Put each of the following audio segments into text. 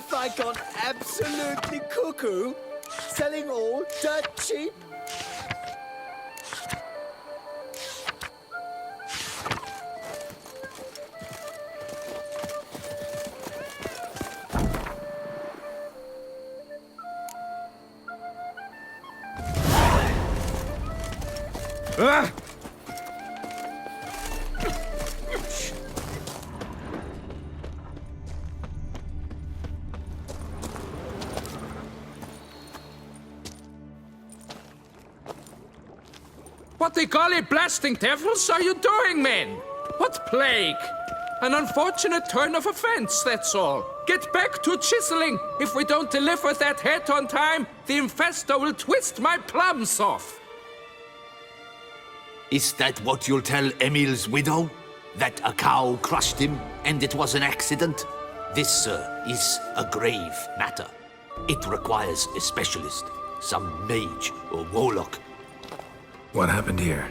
Have I gone absolutely cuckoo? Selling all dirt cheap? Ah! What the golly blasting devils are you doing, men? What plague? An unfortunate turn of offense, that's all. Get back to chiseling. If we don't deliver that head on time, the infestor will twist my plums off. Is that what you'll tell Emil's widow? That a cow crushed him and it was an accident? This, sir, is a grave matter. It requires a specialist, some mage or warlock. What happened here?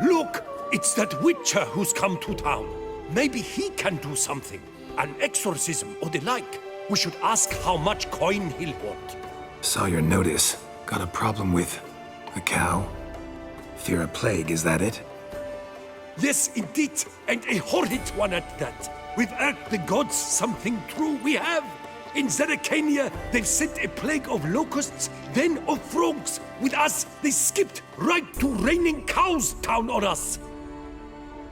Look! It's that witcher who's come to town. Maybe he can do something. An exorcism or the like. We should ask how much coin he'll want. Saw your notice. Got a problem with a cow? Fear a plague, is that it? Yes, indeed. And a horrid one at that. We've earned the gods something true, we have. In Zeracania, they've sent a plague of locusts, then of frogs. With us, they skipped right to raining cows down on us.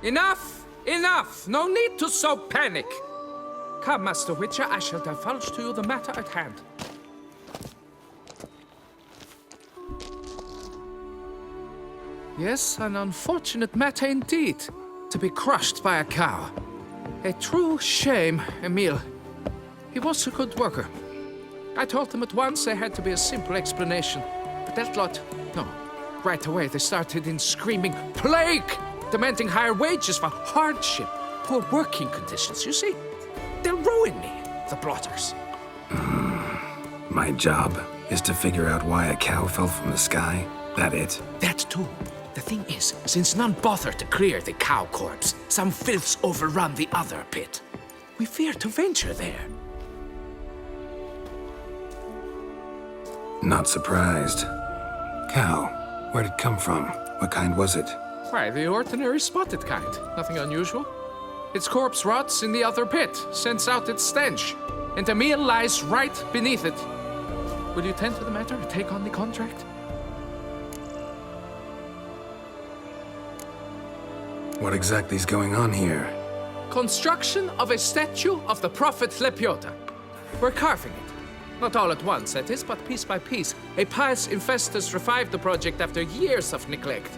Enough! Enough! No need to so panic! Come, Master Witcher, I shall divulge to you the matter at hand. Yes, an unfortunate matter indeed, to be crushed by a cow. A true shame, Emil. He was a good worker. I told him at once there had to be a simple explanation. But that lot, no. Right away they started in screaming, "Plague!" demanding higher wages for hardship, poor working conditions, you see. They'll ruin me, the blotters. My job is to figure out why a cow fell from the sky. That it? That too. The thing is, since none bother to clear the cow corpse, some filths overrun the other pit. We fear to venture there. Not surprised. Cow, where'd it come from? What kind was it? Why, the ordinary spotted kind. Nothing unusual. Its corpse rots in the other pit, sends out its stench, and Emil lies right beneath it. Will you tend to the matter, take on the contract? What exactly is going on here? Construction of a statue of the prophet Lepiota. We're carving it. Not all at once, that is, but piece by piece. A pious infestus revived the project after years of neglect.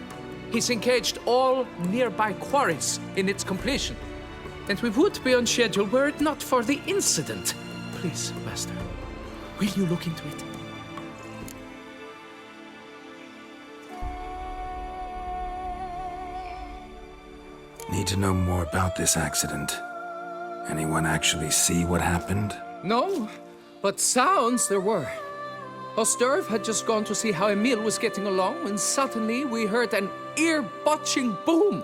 He's engaged all nearby quarries in its completion. And we would be on schedule were it not for the incident. Please, Master, will you look into it? Need to know more about this accident. Anyone actually see what happened? No, but sounds there were. Osterv had just gone to see how Emil was getting along when suddenly we heard an ear-botching boom.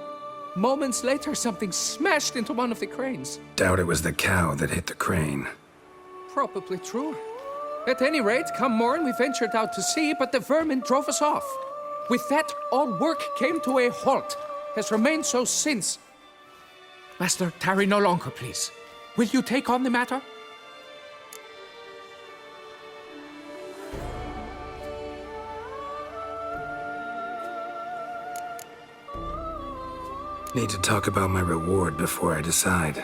Moments later, something smashed into one of the cranes. Doubt it was the cow that hit the crane. Probably true. At any rate, come morn, we ventured out to sea, but the vermin drove us off. With that, all work came to a halt. Has remained so since. Master, tarry no longer, please. Will you take on the matter? Need to talk about my reward before I decide.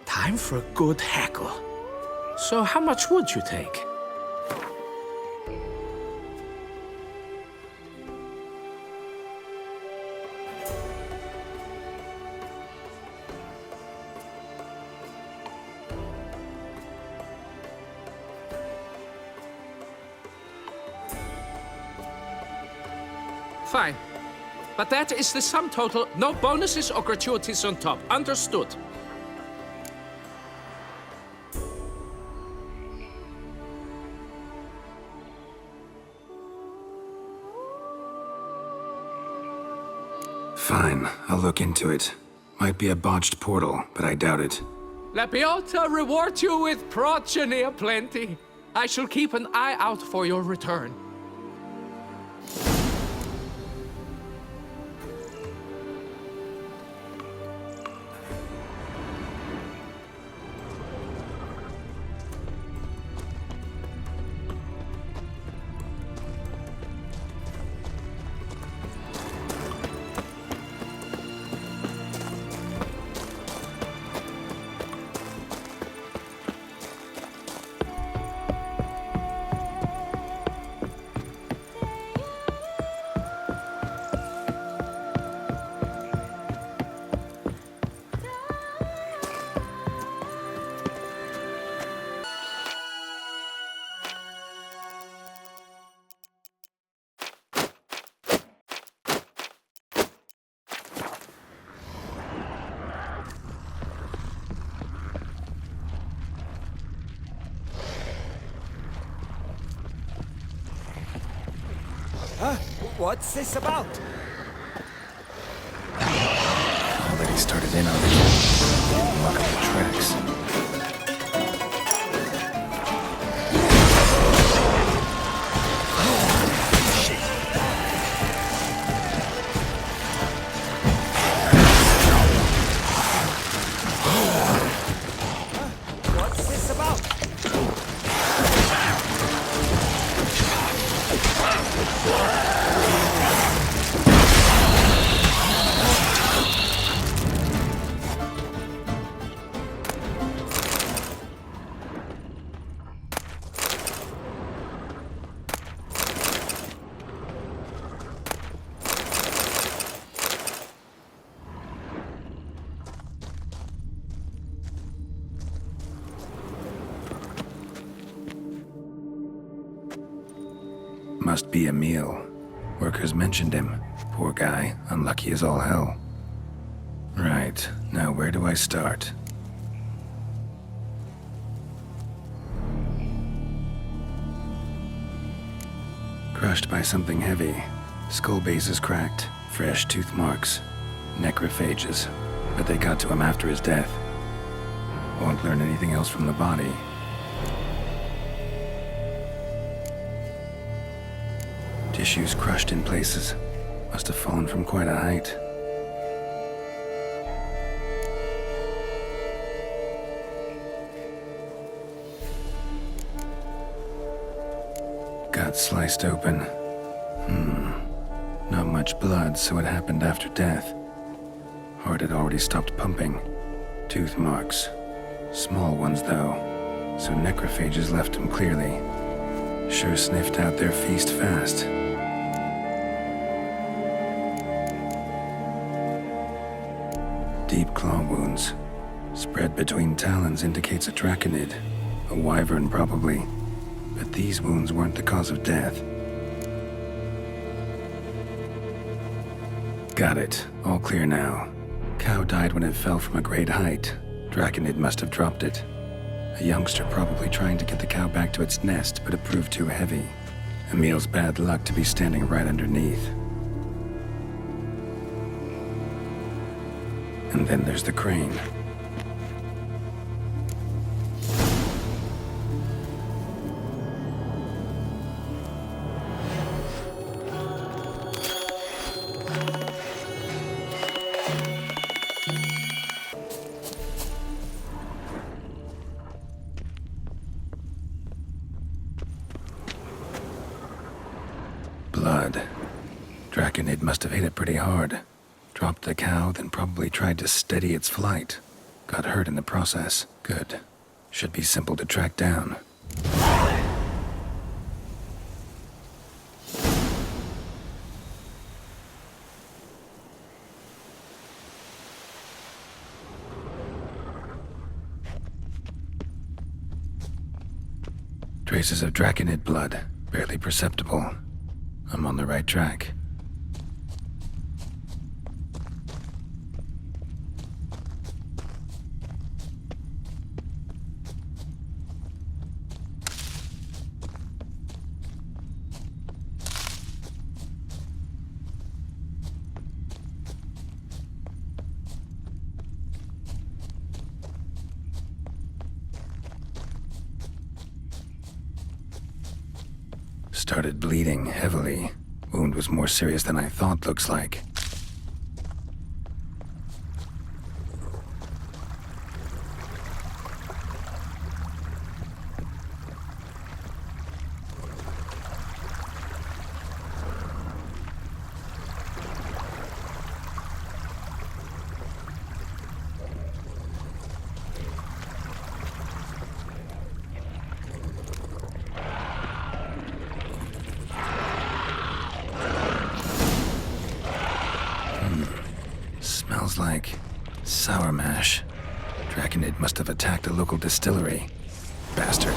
Time for a good hackle. So how much would you take? Fine. But that is the sum total. No bonuses or gratuities on top. Understood? Fine, I'll look into it. Might be a botched portal, but I doubt it. Lapiota reward you with progeny aplenty. I shall keep an eye out for your return. Huh? What's this about? Already started in on it. Look at the tracks. What's this about? Must be Emil. Workers mentioned him. Poor guy, unlucky as all hell. Right, now where do I start? Crushed by something heavy. Skull base is cracked. Fresh tooth marks. Necrophages. But they got to him after his death. Won't learn anything else from the body. Tissues crushed in places. Must have fallen from quite a height. Gut sliced open. Not much blood, so it happened after death. Heart had already stopped pumping. Tooth marks. Small ones, though. So necrophages left him clearly. Sure sniffed out their feast fast. Deep claw wounds. Spread between talons indicates a draconid. A wyvern, probably. But these wounds weren't the cause of death. Got it. All clear now. Cow died when it fell from a great height. Draconid must have dropped it. A youngster probably trying to get the cow back to its nest, but it proved too heavy. Emil's bad luck to be standing right underneath. And then there's the crane. Blood. Draconid must have hit it pretty hard. Dropped the cow, then probably tried to steady its flight. Got hurt in the process. Good. Should be simple to track down. Traces of draconid blood. Barely perceptible. I'm on the right track. Started bleeding heavily. Wound was more serious than I thought, looks like. Smells like sour mash. Draconid must have attacked a local distillery. Bastard.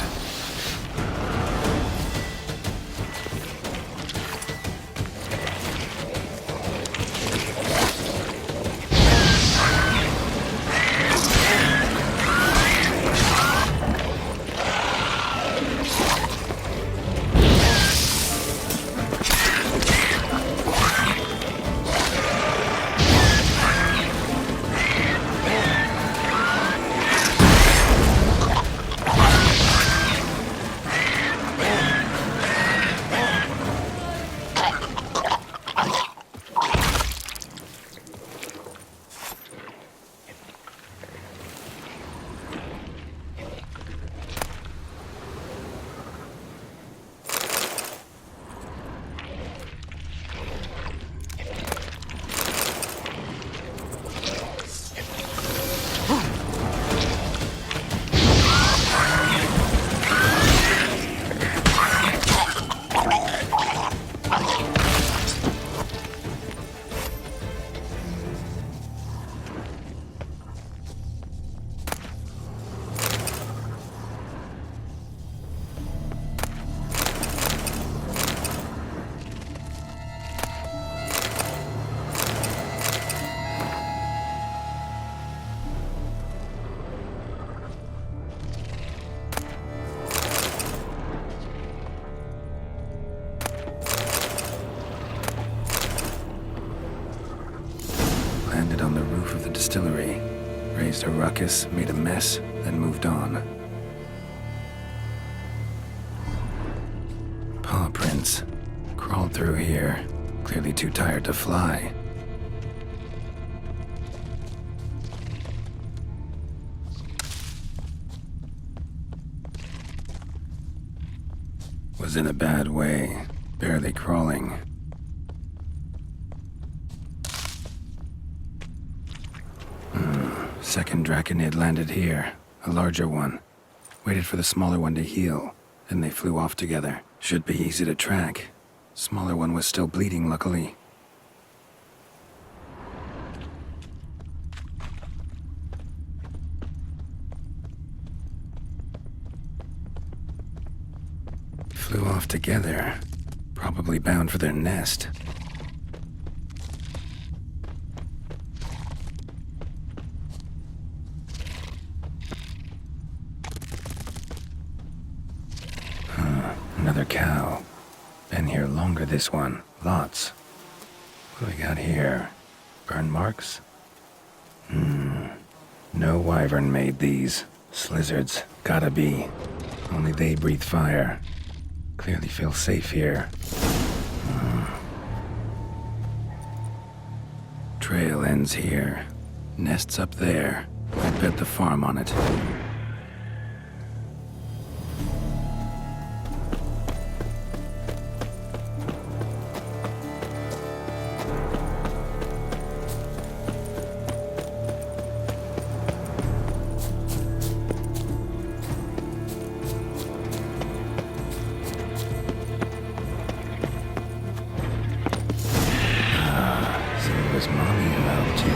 Landed on the roof of the distillery, raised a ruckus, made a mess, then moved on. Paw prints. Crawled through here, clearly too tired to fly. Was in a bad way, barely crawling. Second Draconid landed here, a larger one. Waited for the smaller one to heal, then they flew off together. Should be easy to track. Smaller one was still bleeding, luckily. Flew off together, probably bound for their nest. Another cow. Been here longer, this one. Lots. What do we got here? Burn marks? No wyvern made these. Slizzards. Gotta be. Only they breathe fire. Clearly feel safe here. Trail ends here. Nests up there. I bet the farm on it. Was Mommy about to?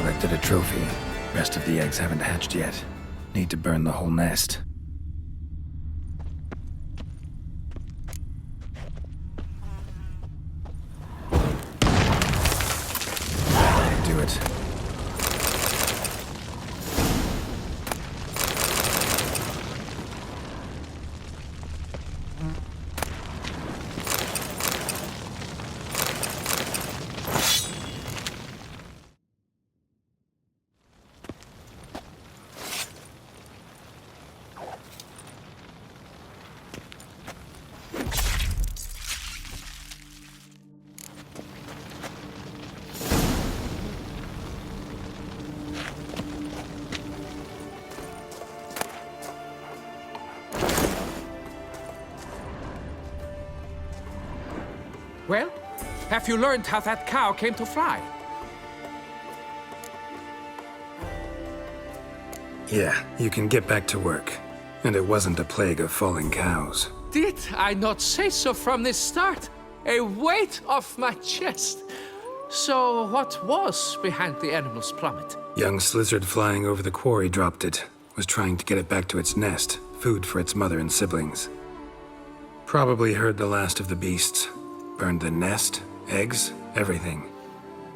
Collected a trophy. Rest of the eggs haven't hatched yet. Need to burn the whole nest. Do it. Well, have you learned how that cow came to fly? Yeah, you can get back to work. And it wasn't a plague of falling cows. Did I not say so from the start? A weight off my chest. So what was behind the animal's plummet? Young lizard flying over the quarry dropped it. Was trying to get it back to its nest. Food for its mother and siblings. Probably heard the last of the beasts. Burned the nest, eggs, everything.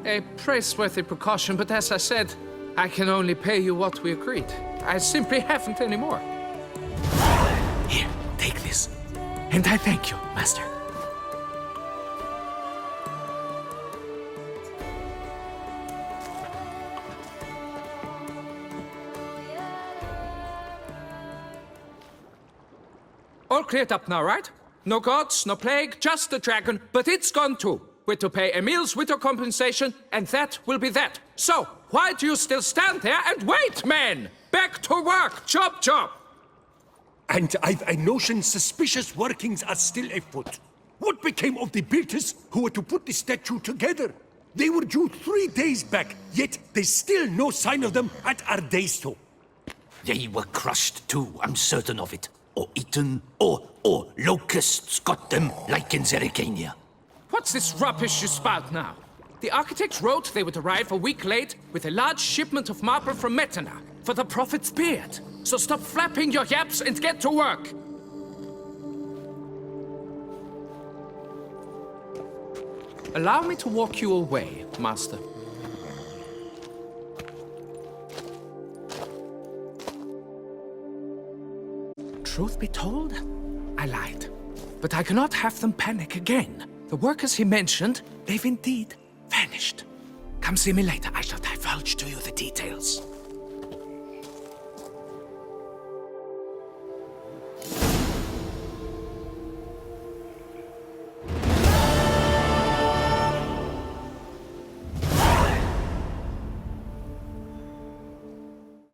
A praiseworthy precaution, but as I said, I can only pay you what we agreed. I simply haven't any more. Here, take this. And I thank you, Master. All cleared up now, right? No gods, no plague, just the dragon, but it's gone too. We're to pay Emil's widow compensation, and that will be that. So, why do you still stand there and wait, men? Back to work! Chop, chop! And I've a notion suspicious workings are still afoot. What became of the builders who were to put the statue together? They were due 3 days back, yet there's still no sign of them at Ardeisto. They were crushed too, I'm certain of it. Or eaten, or locusts got them, like in Zerikania. What's this rubbish you spout now? The architects wrote they would arrive a week late with a large shipment of marble from Metana for the prophet's beard. So stop flapping your yaps and get to work. Allow me to walk you away, Master. Truth be told, I lied. But I cannot have them panic again. The workers he mentioned, they've indeed vanished. Come see me later. I shall divulge to you the details.